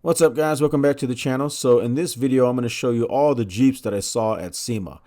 What's up, guys? Welcome back to the channel. So in this video I'm going to show you all the Jeeps that I saw at SEMA.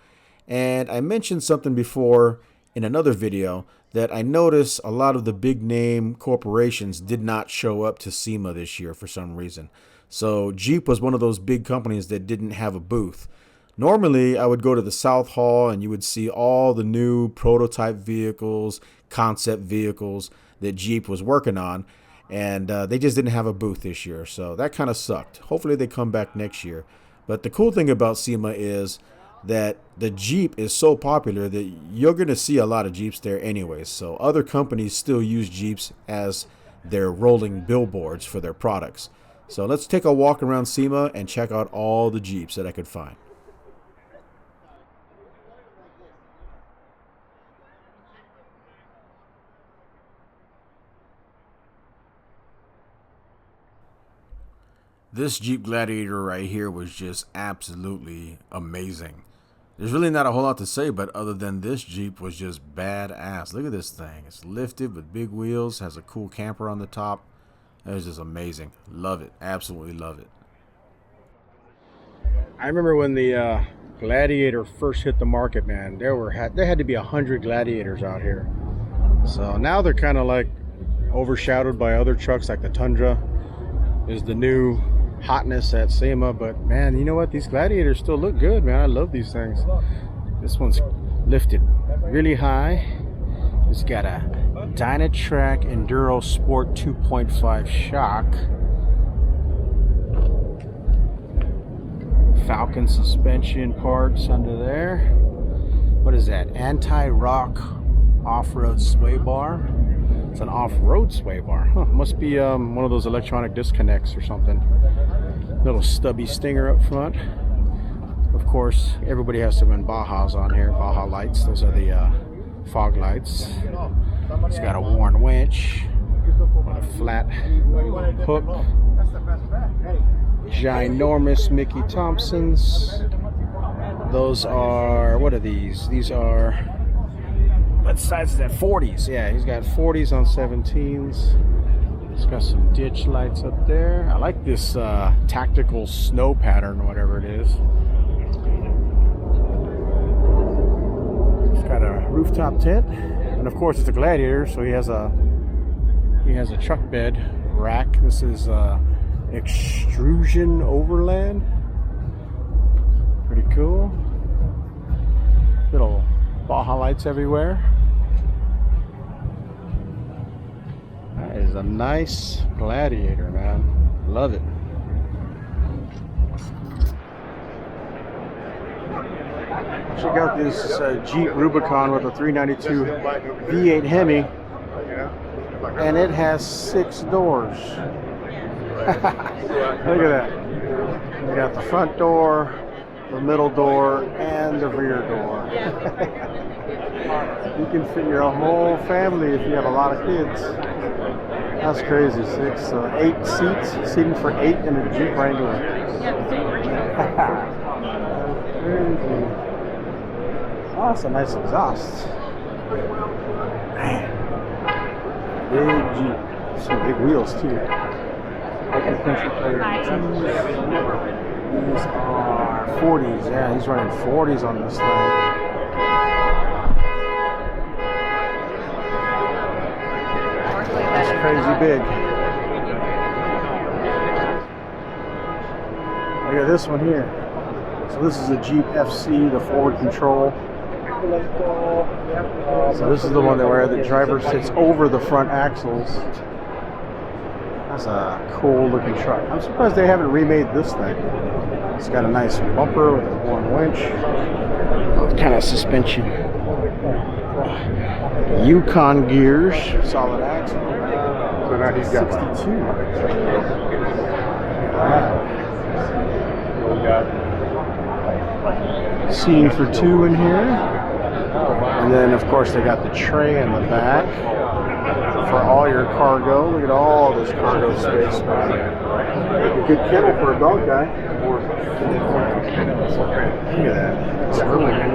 And I mentioned something before in another video that I noticed a lot of the big name corporations did not show up to SEMA this year for some reason. So Jeep was one of those big companies that didn't have a booth. Normally I would go to the South Hall and you would see all the new prototype vehicles, concept vehicles that Jeep was working on. And they just didn't have a booth this year, so that kind of sucked. Hopefully they come back next year. But the cool thing about SEMA is that the Jeep is so popular that you're going to see a lot of Jeeps there anyways. So other companies still use Jeeps as their rolling billboards for their products. So let's take a walk around SEMA and check out all the Jeeps that I could find. This Jeep Gladiator right here was just absolutely amazing. There's really not a whole lot to say, but other than this Jeep was just badass. Look at this thing. It's lifted with big wheels, has a cool camper on the top. That was just amazing. Love it. Absolutely love it. I remember when the Gladiator first hit the market, man. There had to be 100 Gladiators out here. So now they're kind of like overshadowed by other trucks like the Tundra is the new hotness at SEMA. But man, you know what, these Gladiators still look good, man. I love these things. This one's lifted really high. It's got a Dynatrac Enduro Sport 2.5 shock, Falcon suspension parts under there. What is that? Anti-rock off-road sway bar. It's an off-road sway bar. Huh, must be one of those electronic disconnects or something. Little stubby stinger up front. Of course, everybody has some Bajas on here. Baja lights. Those are the fog lights. It's got a worn winch on a flat hook. Ginormous Mickey Thompsons. Those are, what are these? These are, what size is that? 40s. Yeah, he's got 40s on 17s. It's got some ditch lights up there. I like this tactical snow pattern, whatever it is. It's got a rooftop tent, and of course it's a Gladiator, so he has a truck bed rack. This is extrusion overland. Pretty cool. Little Baja lights everywhere. That is a nice Gladiator, man. Love it. Check out this Jeep Rubicon with a 392 V8 Hemi, and it has 6 doors. Look at that. You got the front door, the middle door, and the rear door. You can fit your whole family if you have a lot of kids. That's crazy. 8 seats, seating for 8 in a Jeep Wrangler. Crazy. Oh, that's a nice exhaust. Man. Big Jeep. Some big wheels too. These are 40s. Yeah, he's running 40s on this thing. Crazy big. Look at this one here. So this is a Jeep FC, the forward control. So this is the one where the driver sits over the front axles. That's a cool looking truck. I'm surprised they haven't remade this thing. It's got a nice bumper with a worn winch. What kind of suspension? Yukon gears, solid axle. So now he's got 62. Seating for 2 in here. And then of course they got the tray in the back for all your cargo. Look at all this cargo space. A good kennel for a dog guy. Look at that. That's really good.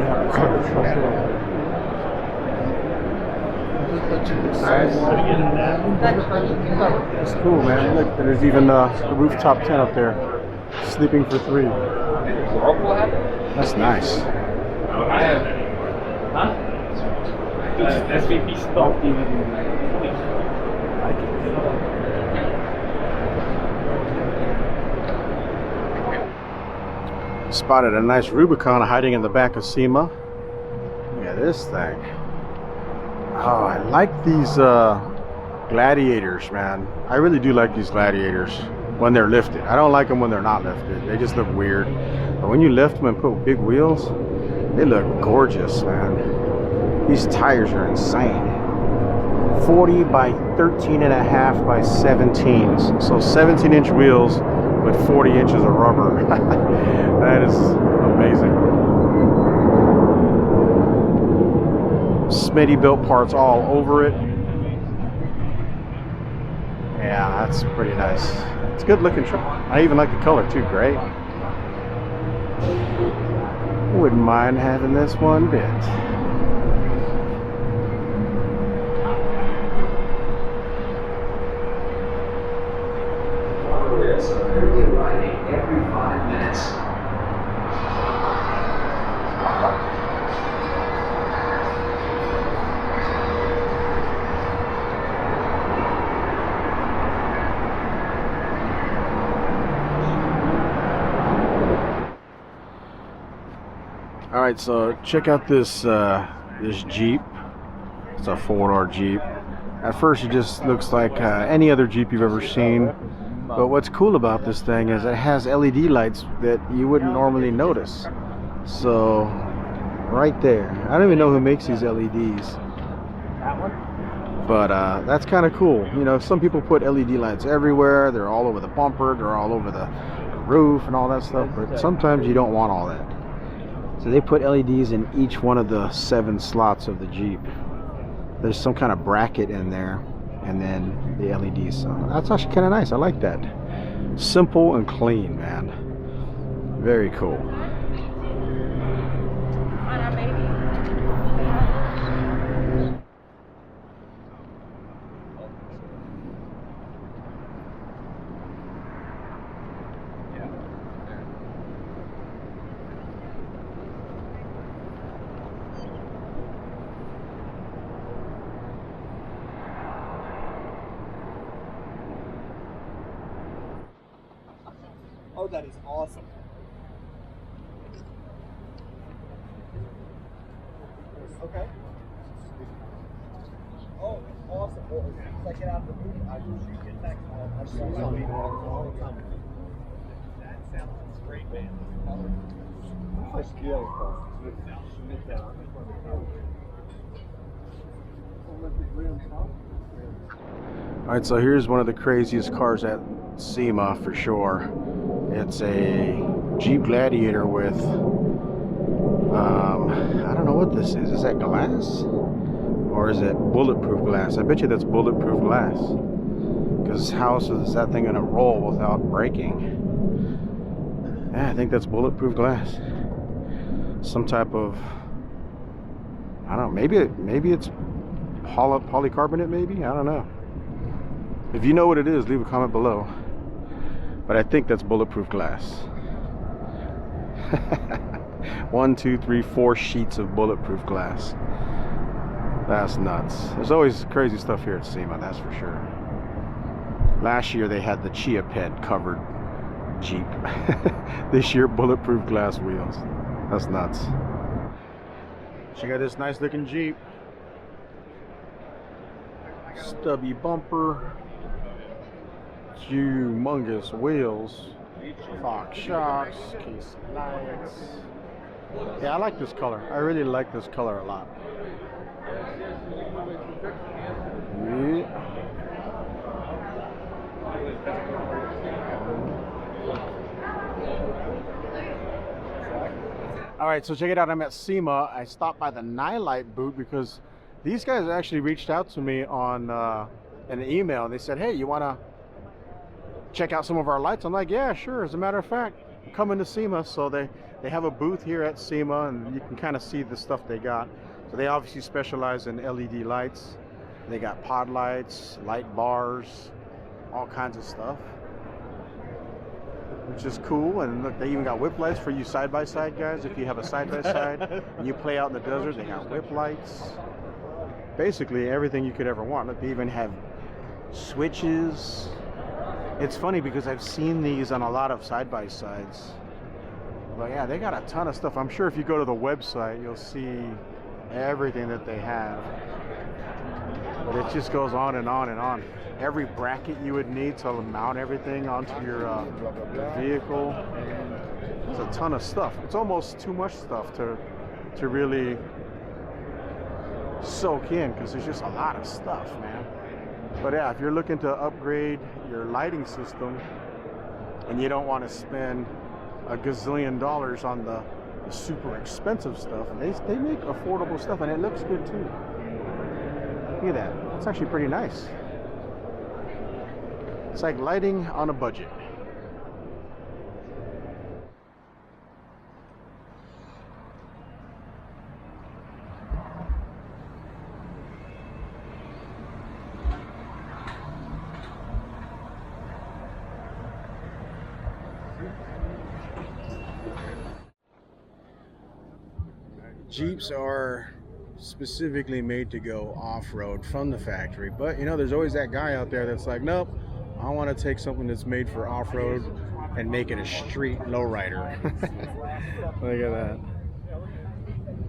That's cool, man. Look, there's even a rooftop tent up there. Sleeping for 3. That's nice. Spotted a nice Rubicon hiding in the back of SEMA. Look at this thing. Oh, I like these gladiators, man. I really do like these gladiators when they're lifted. I don't like them when they're not lifted. They just look weird. But when you lift them and put big wheels, they look gorgeous, man. These tires are insane. 40 by 13.5 by 17s. So 17-inch wheels with 40 inches of rubber. That is amazing. Smitty built parts all over it. Yeah, that's pretty nice. It's a good looking truck. I even like the color too, gray. Wouldn't mind having this one bit. Every 5 minutes. All right, so check out this this Jeep. It's a 4-door Jeep. At first, it just looks like any other Jeep you've ever seen. But what's cool about this thing is it has LED lights that you wouldn't normally notice. So, right there. I don't even know who makes these LEDs. But that's kind of cool. You know, some people put LED lights everywhere. They're all over the bumper. They're all over the roof and all that stuff. But sometimes you don't want all that. So they put LEDs in each one of the 7 slots of the Jeep. There's some kind of bracket in there, and then the LEDs. So that's actually kind of nice. I like that. Simple and clean, man. Very cool. Oh, that is awesome. Okay. Oh, awesome. Well, as soon as I get out of the movie, I will shoot you a text. I'll tell you all the time. That sounds great, man. Alright, so here's one of the craziest cars at SEMA for sure. It's a Jeep Gladiator with, I don't know what this is. Is that glass? Or is it bulletproof glass? I bet you that's bulletproof glass. Because how else is that thing going to roll without breaking? Yeah, I think that's bulletproof glass. Some type of, I don't know, maybe it's polycarbonate maybe? I don't know. If you know what it is, leave a comment below. But I think that's bulletproof glass. 1, 2, 3, 4 sheets of bulletproof glass. That's nuts. There's always crazy stuff here at SEMA, that's for sure. Last year they had the Chia Pet covered Jeep. This year, bulletproof glass wheels. That's nuts. Check out this nice looking Jeep. Stubby bumper. Humongous wheels. Fox shocks. Case lights. Yeah, I like this color. I really like this color a lot. Yeah. Alright, so check it out. I'm at SEMA. I stopped by the Nightlight booth because these guys actually reached out to me on an email. They said, hey, you want to check out some of our lights? I'm like, yeah, sure. As a matter of fact, I'm coming to SEMA. So they have a booth here at SEMA, and you can kind of see the stuff they got. So they obviously specialize in LED lights. They got pod lights, light bars, all kinds of stuff, which is cool. And look, they even got whip lights for you side-by-side guys. If you have a side-by-side and you play out in the desert, they got whip lights. Basically everything you could ever want. Look, they even have switches. It's funny because I've seen these on a lot of side-by-sides. But yeah, they got a ton of stuff. I'm sure if you go to the website, you'll see everything that they have. But it just goes on and on and on. Every bracket you would need to mount everything onto your vehicle. There's a ton of stuff. It's almost too much stuff to really soak in, because there's just a lot of stuff, man. But yeah, if you're looking to upgrade your lighting system and you don't want to spend a gazillion dollars on the super expensive stuff, they make affordable stuff, and it looks good too. Look at that. It's actually pretty nice. It's like lighting on a budget. Jeeps are specifically made to go off-road from the factory, but you know, there's always that guy out there that's like, nope, I want to take something that's made for off-road and make it a street lowrider. Look at that.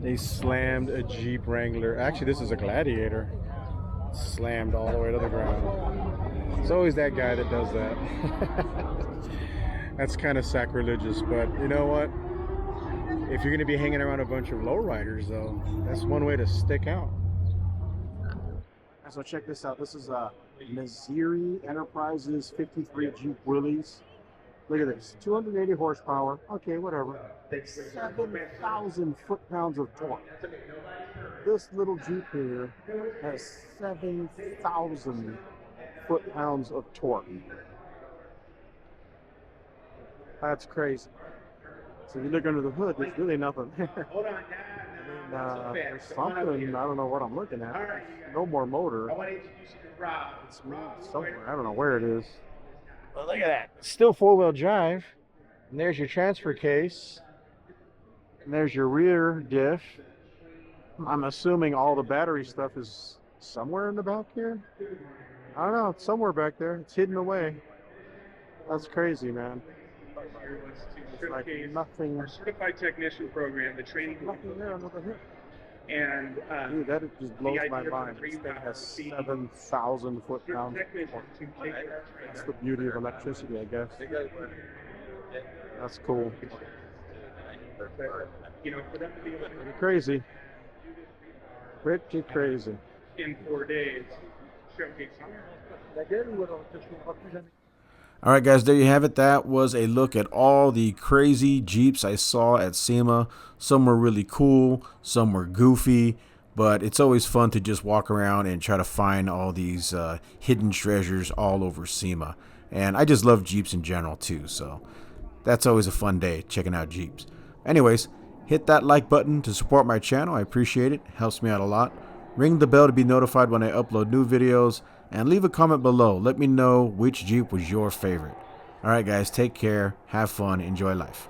They slammed a Jeep Wrangler. Actually, this is a Gladiator. Slammed all the way to the ground. There's always that guy that does that. That's kind of sacrilegious, but you know what? If you're going to be hanging around a bunch of lowriders, though, that's one way to stick out. So check this out. This is a Missouri Enterprises 53 Jeep Willys. Look at this. 280 horsepower. Okay, whatever. 7,000 foot-pounds of torque. This little Jeep here has 7,000 foot-pounds of torque. That's crazy. So you look under the hood, there's really nothing there. There's something, I don't know what I'm looking at. There's no more motor. It's moved somewhere, I don't know where it is. But look at that, it's still four-wheel drive. And there's your transfer case. And there's your rear diff. I'm assuming all the battery stuff is somewhere in the back here. I don't know, it's somewhere back there. It's hidden away. That's crazy, man. It's like nothing. Our certified technician program, the training. Nothing there under the hood. And dude, that just blows my mind. This thing has 7,000 foot-pounds. That's the beauty of electricity, I guess. That's cool. You know, for them to be able to pretty crazy. Pretty crazy. in 4 days showcase. All right, guys, there you have it. That was a look at all the crazy Jeeps I saw at SEMA. Some were really cool, some were goofy, but it's always fun to just walk around and try to find all these hidden treasures all over SEMA. And I just love Jeeps in general, too, so that's always a fun day, checking out Jeeps. Anyways, hit that like button to support my channel. I appreciate it. Helps me out a lot. Ring the bell to be notified when I upload new videos. And leave a comment below. Let me know which Jeep was your favorite. All right, guys, take care. Have fun. Enjoy life.